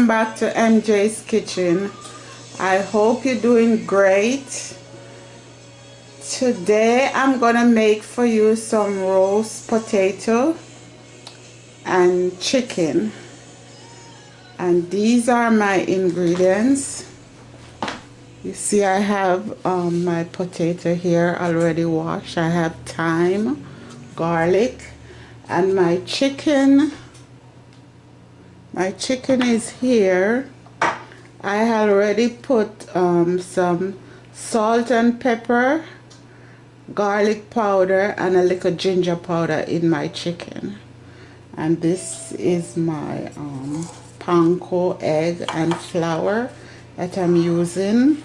welcome back to MJ's Kitchen. I hope you're doing great. Today I'm gonna make for you some roast potato and chicken, and these are my ingredients. You see I have my potato here already washed. I have thyme, garlic, and my chicken. My chicken is here. I already put some salt and pepper, garlic powder, and a little ginger powder in my chicken. And this is my panko egg and flour that I'm using.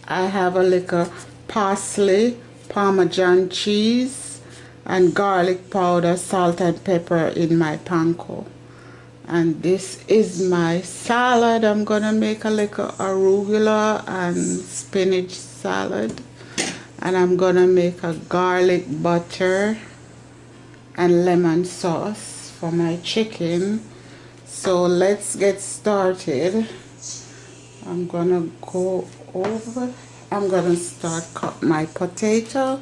I have a little parsley, Parmesan cheese, and garlic powder, salt and pepper in my panko. And this is my salad. I'm gonna make a little arugula and spinach salad, and I'm gonna make a garlic butter and lemon sauce for my chicken. So let's get started. I'm gonna start cut my potato.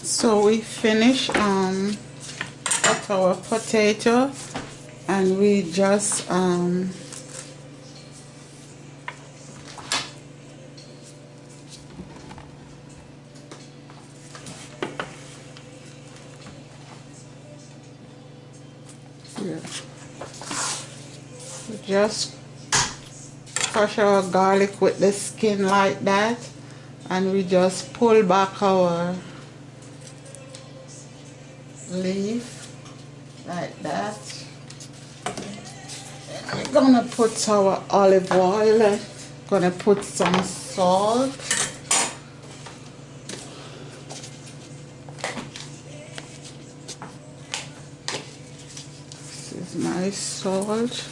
So we finish cut our potato, and we just crush our garlic with the skin like that, and we just pull back our leaf like that. And we're gonna put our olive oil, gonna put some salt, this is my salt.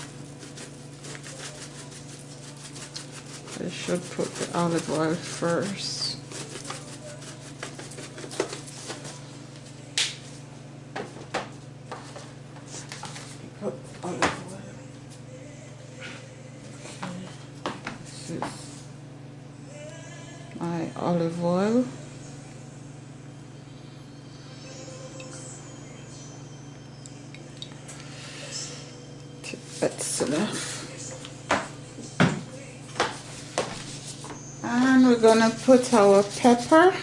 I should put the olive oil first. Put olive oil. Okay. This is my olive oil. That's enough. And we're gonna put our pepper.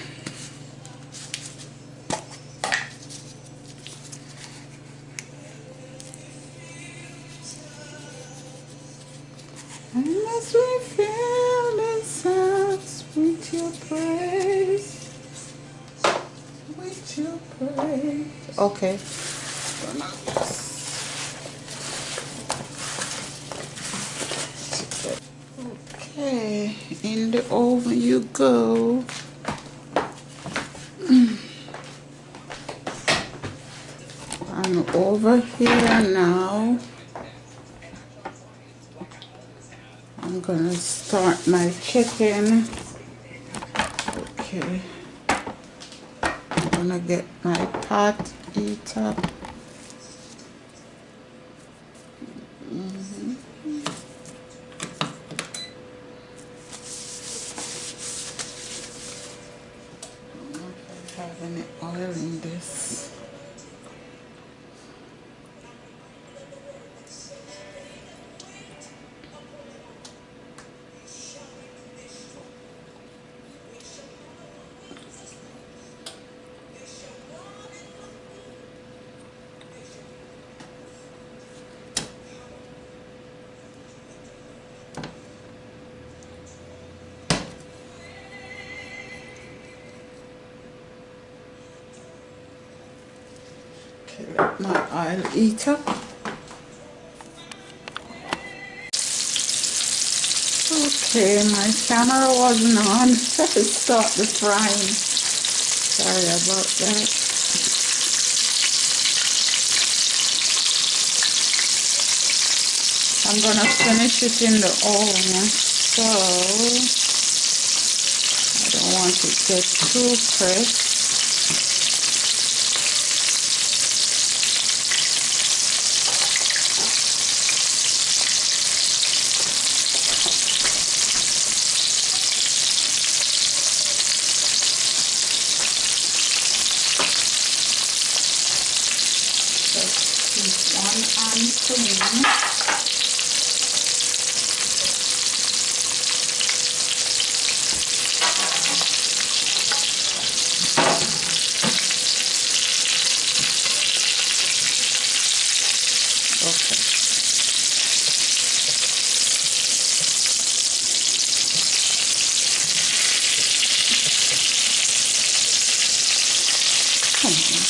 And as we fill this house with your praise, with your praise. Okay. Okay, in the oven you go. I'm over here now. I'm gonna start my chicken. Okay, I'm gonna get my pot heater. Have any oil in this. Let my oil heat up. Okay, my camera wasn't on. Start the frying. Sorry about that. I'm gonna finish it in the oven, so I don't want it to get too crisp. is 1 onion. Okay. Come on.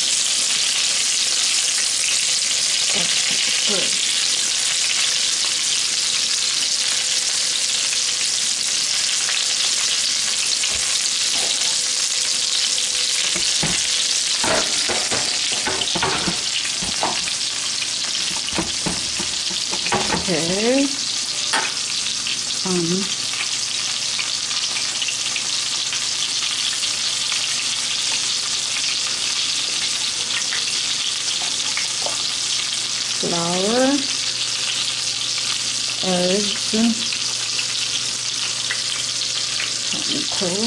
Okay, good. Okay. Flour, eggs, chemical.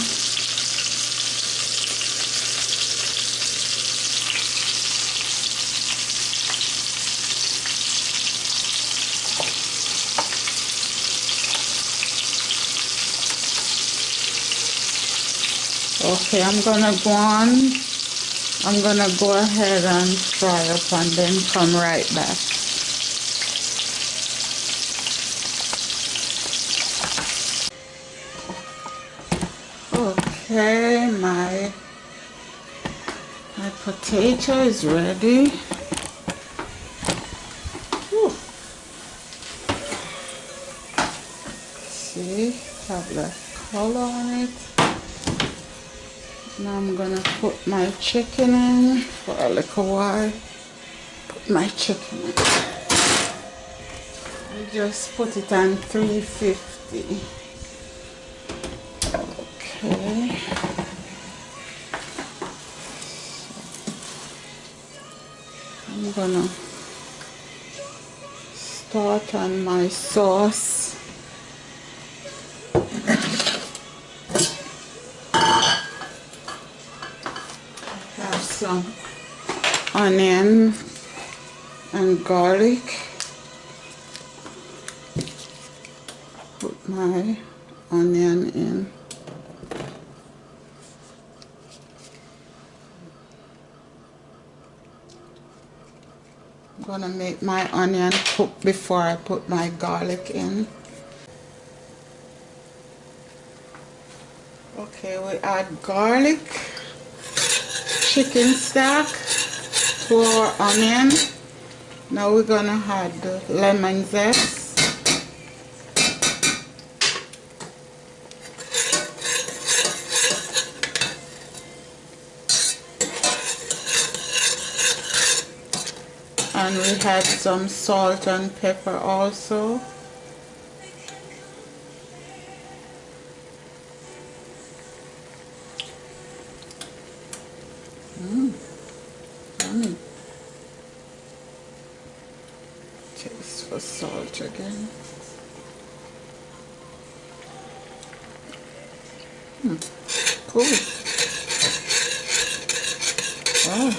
Okay, I'm gonna go ahead and fry up and then come right back. Okay, my potato is ready. Whew. See, have the color on it. Now I'm gonna put my chicken in for a little while. Put my chicken in. I just put it on 350. Okay. I'm gonna start on my sauce. Have some onion and garlic. Put my onion in. I'm gonna make my onion cook before I put my garlic in. Okay, we add garlic, chicken stock to our onion. Now we're gonna add the lemon zest. And we had some salt and pepper also. Yummy. Taste for salt again. Cool. Wow.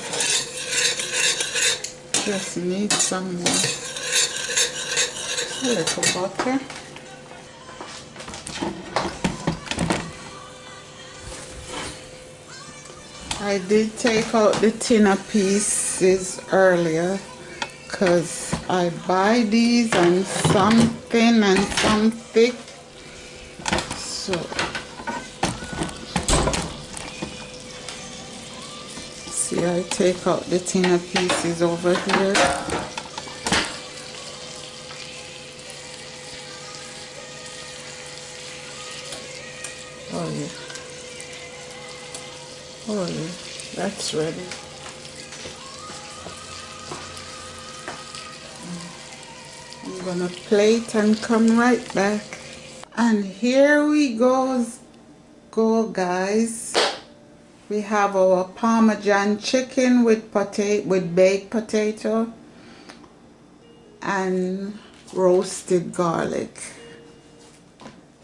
Just need some more. A little butter. I did take out the thinner pieces earlier because I buy these and some thin and some thick. So see, I take out the thinner pieces over here. Oh yeah. Oh yeah, that's ready. I'm gonna plate and come right back. And here we go guys. We have our Parmesan chicken with baked potato and roasted garlic.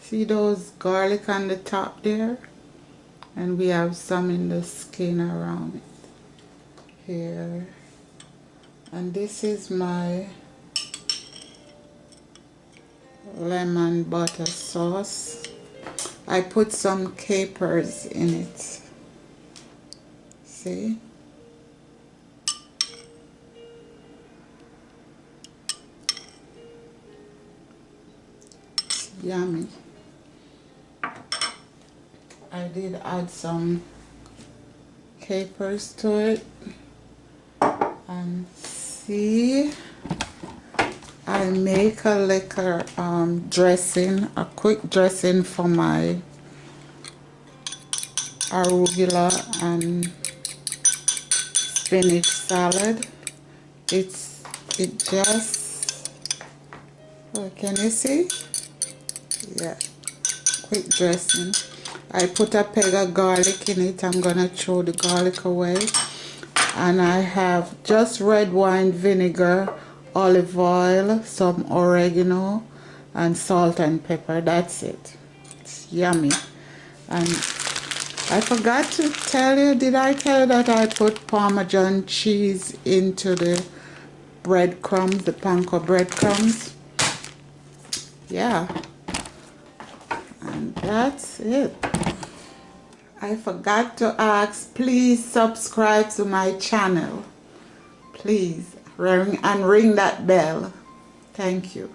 See those garlic on the top there? And we have some in the skin around it. Here And this is my lemon butter sauce. I put some capers in it. See? It's yummy. I did add some capers to it. And see, I make a liquor dressing, a quick dressing for my arugula and spinach salad. It just, oh, can you see? Yeah, quick dressing. I put a peg of garlic in it. I'm gonna throw the garlic away. And I have just red wine vinegar, olive oil, some oregano, and salt and pepper. That's it. It's yummy. And I forgot to tell you, did I tell you that I put Parmesan cheese into the breadcrumbs, the panko breadcrumbs? Yeah. And that's it. I forgot to ask, please subscribe to my channel. Please, and ring that bell. Thank you.